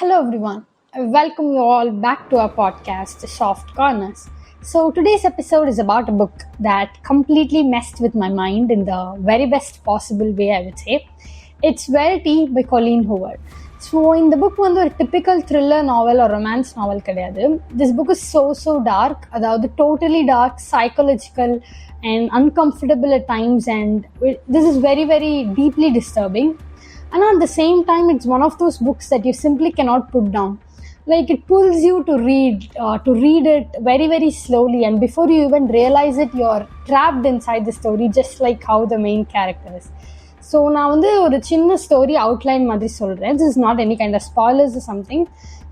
Hello everyone. I welcome you all back to our podcast, Soft Corners. So today's episode is about a book that completely messed with my mind in the very best possible way, I would say. It's Verity by Colleen Hoover. So இந்த book வந்து ஒரு typical thriller novel ஒரு romance novel கிடையாது. This book is so dark, அதாவது totally dark, psychological and uncomfortable at times, and this is very deeply disturbing. And at the same time, it's one of those books that you simply cannot put down. Like, it pulls you to read it very slowly, and before you even realize it, you're trapped inside the story, just like how the main character is. So நான் வந்து ஒரு சின்ன story outline மாதிரி சொல்கிறேன். This is not any kind of spoilers something.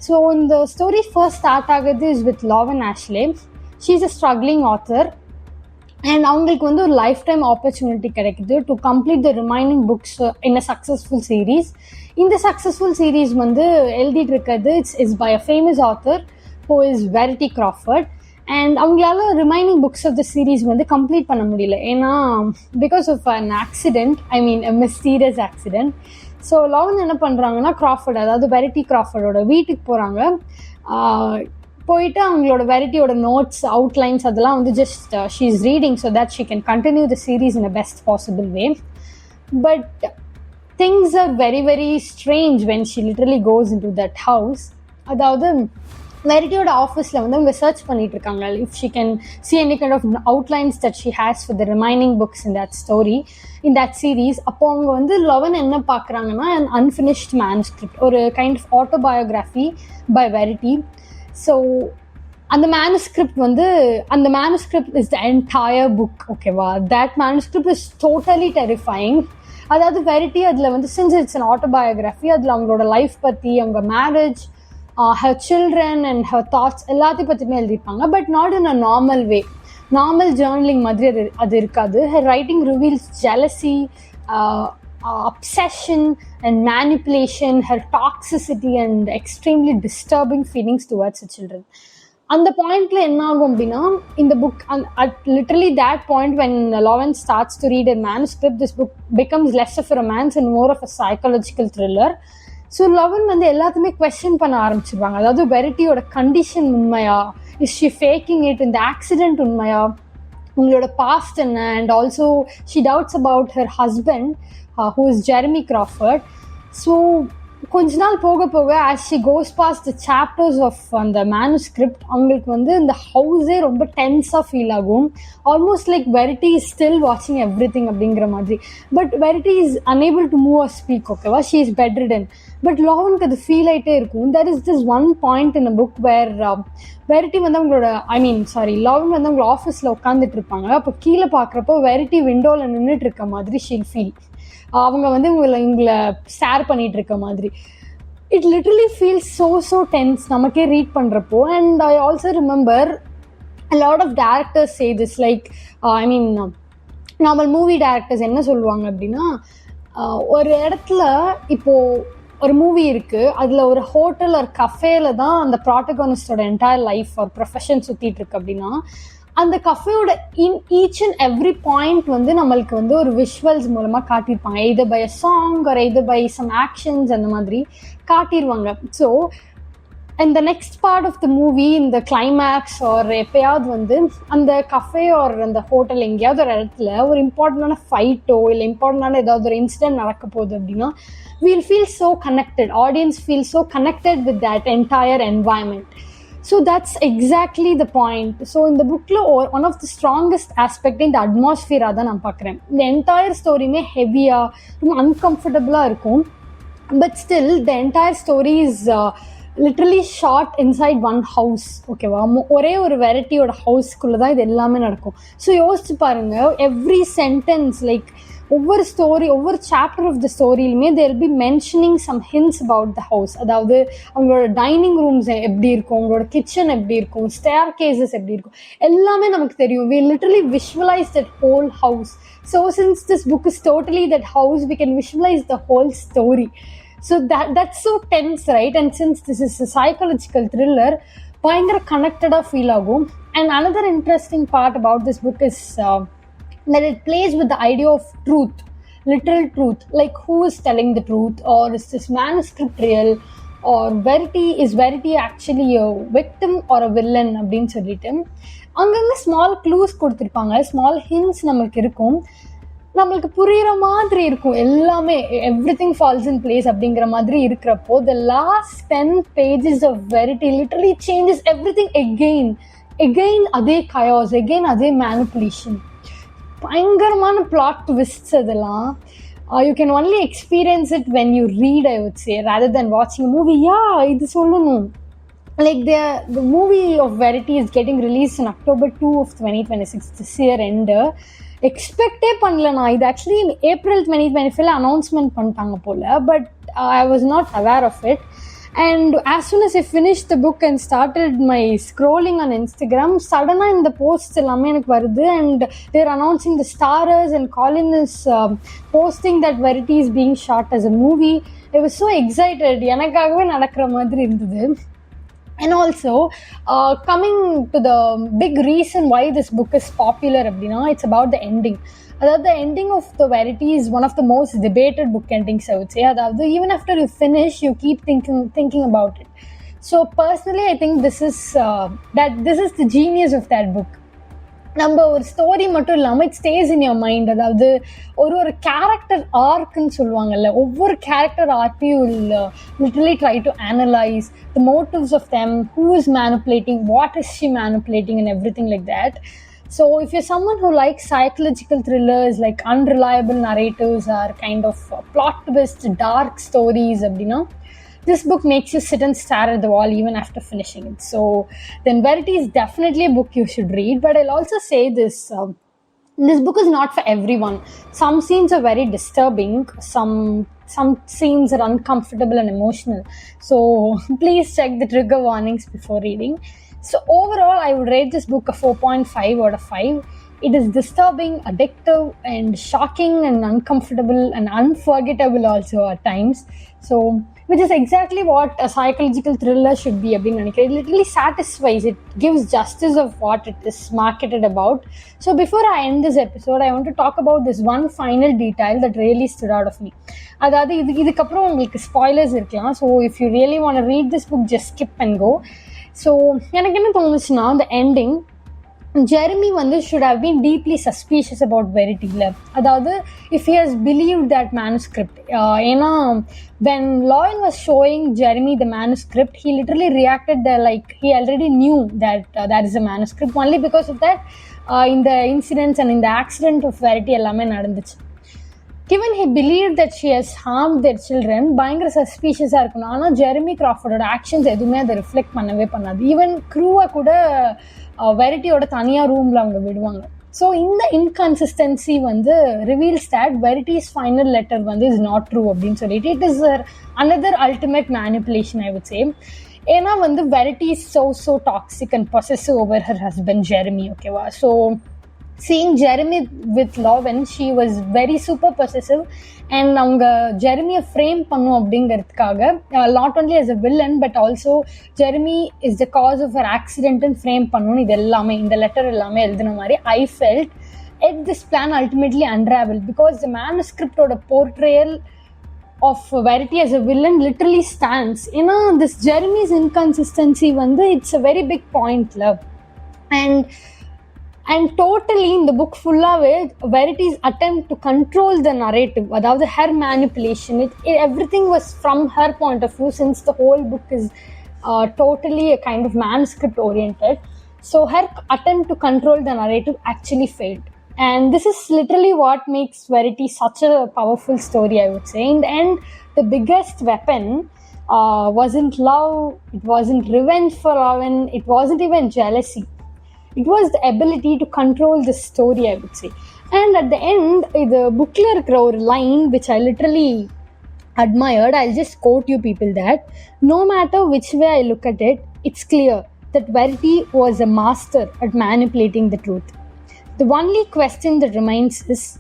So இந்த story first start ஆகுது is with Lowen Ashleigh. She is a struggling author and அவங்களுக்கு வந்து ஒரு லைஃப் டைம் ஆப்பர்ச்சுனிட்டி கிடைக்குது to complete the remaining books in a successful series. இந்த successful series வந்து எழுதிட்டு இருக்கிறது it's by a famous author who is Verity Crawford. And அவங்களால remaining books of the series வந்து கம்ப்ளீட் பண்ண முடியல, ஏன்னா because of an accident, I mean a mysterious accident. So லவன் என்ன பண்ணுறாங்கன்னா, கிராஃபர்ட், அதாவது வெரிட்டி கிராஃபர்டோட வீட்டுக்கு போகிறாங்க. போயிட்டு அவங்களோட வெரிட்டியோட நோட்ஸ், அவுட்லைன்ஸ் அதெல்லாம் வந்து just she is reading so that she can continue the series in a best possible way. But things are very strange when she literally goes in to that house. அதாவது வெரிட்டியோட ஆஃபீஸில் வந்து அவங்க search பண்ணிட்டு இருக்காங்க if she can see any kind of outlines that she has for the remaining books in that story, in that series. அப்போ அவங்க வந்து லவன் என்ன பார்க்குறாங்கன்னா, an unfinished manuscript, ஒரு kind of autobiography by Verity. So அந்த manuscript is the entire book, ஓகேவா? That manuscript is totally terrifying. அதாவது Verity அதில் வந்து சின்ஸ் இட்ஸ் அன் ஆட்டோபயோகிராஃபி, அதில் அவங்களோட லைஃப் பற்றி, அவங்க marriage, her children and her thoughts எல்லாத்தையும் பற்றியுமே எழுதியிருப்பாங்க. But not in a normal way, normal journaling மாதிரி அது இருக்காது. her writing reveals jealousy, obsession and manipulation, her toxicity and extremely disturbing feelings towards her children. அந்த பாயிண்ட்ல என்ன ஆகும் அப்படின்னா, இந்த book at literally that point when Lauren starts to read a manuscript, this book becomes less of a romance and more of a psychological thriller. So Lowen வந்து எல்லாத்தையுமே question பண்ண ஆரம்பிச்சிருவாங்க. அதாவது வெரிட்டியோட கண்டிஷன் உண்மையா, இஸ் ஷி ஃபேக்கிங் இட், இந்த accident உண்மையா, உங்களோட பாஸ்ட் என்ன, and also she doubts about her husband who is Jeremy Crawford. So கொஞ்ச நாள் போக as she goes past the chapters of அந்த மேனுஸ்கிரிப்ட், அவங்களுக்கு வந்து இந்த ஹவுஸே ரொம்ப டென்ஸாக ஃபீல் ஆகும். Almost like variety is still வாட்சிங் எவ்ரி திங் அப்படிங்கிற மாதிரி. But variety is unable to move or speak, ஓகேவா? She is bedridden. பட் லவனுக்கு அது ஃபீல் ஆகிட்டே இருக்கும். there is this one point in a book where variety வந்து அவங்களோட லவன் வந்து அவங்களோட ஆஃபீஸில் உட்காந்துட்டு இருப்பாங்க. அப்போ கீழே பார்க்குறப்போ வெரிட்டி விண்டோவில் நின்றுட்டு இருக்க மாதிரி ஷீல் ஃபீல். அவங்க வந்து உங்களை ஸ்டார் பண்ணிட்டு இருக்க மாதிரி. It literally feels so tense நமக்கே ரீட் பண்ணுறப்போ. And I also remember a lot of directors say this, like normal movie directors என்ன சொல்லுவாங்க அப்படின்னா, ஒரு இடத்துல இப்போது ஒரு மூவி இருக்குது, அதில் ஒரு ஹோட்டல் ஒரு கஃபேல தான் அந்த ப்ராட்டகனிஸ்டோட என்டையர் லைஃப் ஒரு ப்ரொஃபஷன் சுற்றிட்டு இருக்கு அப்படின்னா, அந்த கஃபேயோட ஈச் அண்ட் எவ்ரி பாயிண்ட் வந்து நம்மளுக்கு வந்து ஒரு விஷுவல்ஸ் மூலமாக காட்டியிருப்பாங்க. Either by a song or either by some actions, அந்த மாதிரி காட்டிடுவாங்க. ஸோ இந்த next part of the movie, இந்த கிளைமேக்ஸ் ஆர் எப்பயாவது வந்து அந்த கஃபே ஆர் அந்த ஹோட்டல் எங்கேயாவது ஒரு இடத்துல ஒரு இம்பார்ட்டண்டான ஃபைட்டோ இல்லை இம்பார்ட்டண்டான ஏதாவது ஒரு இன்சிடென்ட் நடக்க போகுது அப்படின்னா, we'll feel so connected. Audience feels so connected with that entire environment. So that's exactly the point. So in the book, one of the strongest aspect in the atmosphere தான் நான் பார்க்குறேன். இந்த என்டையர் ஸ்டோரியுமே ஹெவியாக, ரொம்ப அன்கம்ஃபர்டபுளாக இருக்கும். But still the entire story is literally short inside one house, ஓகேவா? ஒரே ஒரு வெரைட்டியோட ஹவுஸ்க்குள்ளே தான் இது எல்லாமே நடக்கும். ஸோ யோசிச்சு பாருங்கள், எவ்ரி சென்டென்ஸ், லைக் ஒவ்வொரு சாப்டர் ஆஃப் த ஸ்டோரியிலுமே there will be mentioning some hints about the house. அதாவது அவங்களோட டைனிங் ரூம்ஸ் எப்படி இருக்கும், அவங்களோட கிச்சன் எப்படி இருக்கும், ஸ்டேர் கேசஸ் எப்படி இருக்கும், எல்லாமே நமக்கு தெரியும். we literally visualize that whole house. So since this book is totally that house, we can visualize the whole story. So that's so tense, right? And since this is a psychological thriller, பயங்கர கனெக்டடாக feel ஆகும். And another interesting part about this book is that it plays with the idea of truth, literal truth, like who is telling the truth, or is this manuscript real, or Verity actually a victim or a villain அப்படின்னு சொல்லிட்டு அங்கங்க small clues கொடுத்துருப்பாங்க, small hints நம்மளுக்கு இருக்கும், நம்மளுக்கு புரியுற மாதிரி இருக்கும் எல்லாமே. எவ்ரிதிங் ஃபால்ஸ் இன் பிளேஸ் அப்படிங்கிற மாதிரி இருக்கிறப்போ the last 10 pages of Verity literally changes everything again அதே chaos, again அதே manipulation, பயங்கரமான பிளாட் ட்விஸ்ட்ஸ் அதெல்லாம். You can only experience it when you read, I would say, rather than watching a movie. இது சொல்லணும், like the movie of Verity is getting released in October 2 of 2026 this year end. எக்ஸ்பெக்டே பண்ணல நான் இது. Actually April 2025 announcement பண்ணிட்டாங்க போல, but I was not aware of it. And as soon as I finished the book and started my scrolling on Instagram, suddenly in the posts எல்லாமே எனக்கு வருது, and they're announcing the stars, and Colin is posting that Verity is being shot as a movie. I was so excited, எனக்காகவே நடக்கிற மாதிரி இருந்தது. And also coming to the big reason why this book is popular அப்படின்னா, it's about the ending. அதாவது the ending of the Verity is one of the most debated book endings, I would say. அதாவது even after you finish, you keep thinking about it. So personally, I think this is the genius of that book. நம்ம ஒரு story மட்டும் இல்லாமல் it stays in your mind. அதாவது ஒரு character ஆர்க்குன்னு சொல்லுவாங்கல்ல, ஒவ்வொரு கேரக்டர் ஆர்க்கையும் literally try to analyse the motives of them, who is manipulating, what is she manipulating, and everything like that. So if you're someone who likes psychological thrillers, like unreliable narratives or kind of plot twist, dark stories, this book makes you sit and stare at the wall even after finishing it. So then Verity is definitely a book you should read. But I'll also say this book is not for everyone. Some scenes are very disturbing, some scenes are uncomfortable and emotional, so please check the trigger warnings before reading. So overall, I would rate this book a 4.5 out of 5. It is disturbing, addictive, and shocking, and uncomfortable, and unforgettable also at times. So, which is exactly what a psychological thriller should be. It literally satisfies, it gives justice of what it is marketed about. So before I end this episode, I want to talk about this one final detail that really stood out of me. அதாவது இதுக்கப்புறம் உங்களுக்கு spoilers இருக்கலாம். So if you really want to read this book, just skip and go. So எனக்கு என்ன தோணுச்சுன்னா, அந்த ending Jeremy should have been deeply suspicious about Verity. அதாவது if he has believed that manuscript, ஏன்னா when Lauren was showing Jeremy the manuscript, he literally reacted there like he already knew that that is a manuscript, only because of that in the incidents and in the accident of Verity எல்லாமே நடந்துச்சு. Given he believed that she has harmed their children, பயங்கர சஸ்பீஷியஸாக இருக்கணும். ஆனால் Jeremy கிராஃபோர்டோட actions எதுவுமே அதை reflect பண்ணவே பண்ணாது. Even க்ரூவை கூட வெரிட்டியோட தனியாக ரூமில் அவங்க விடுவாங்க. ஸோ இந்த inconsistency reveals that Verity's final letter is not true அப்படின்னு சொல்லிட்டு it is another ultimate manipulation, I would say. ஏன்னா Verity is so toxic and possessive over her husband Jeremy, ஓகேவா? So seeing Jeremy with Lauren, she was very super possessive, and அவங்க ஜெரமியை frame பண்ணும் அப்படிங்கிறதுக்காக not only as a villain but also Jeremy is the cause of her accident and frame பண்ணணும். இது எல்லாமே இந்த letter எல்லாமே எழுதின மாதிரி I felt this plan ultimately unraveled because the manuscript ஓட portrayal of Verity as a villain literally stands. ஏன்னா this Jeremy's inconsistency it's a very big point, love. And totally in the book fullaவே Verity's attempt to control the narrative, அதாவது her manipulation, everything was from her point of view, since the whole book is totally a kind of manuscript oriented. So her attempt to control the narrative actually failed, and this is literally what makes Verity such a powerful story, I would say. In the end, the biggest weapon wasn't love, it wasn't revenge for Lauren, it wasn't even jealousy. It was the ability to control the story, I would say. And at the end, the bookla irukra or line which I literally admired, I'll just quote you people that no matter which way I look at it, it's clear that Verity was a master at manipulating the truth. The only question that remains is,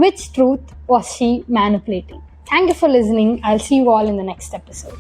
which truth was she manipulating? Thank you for listening. I'll see you all in the next episode.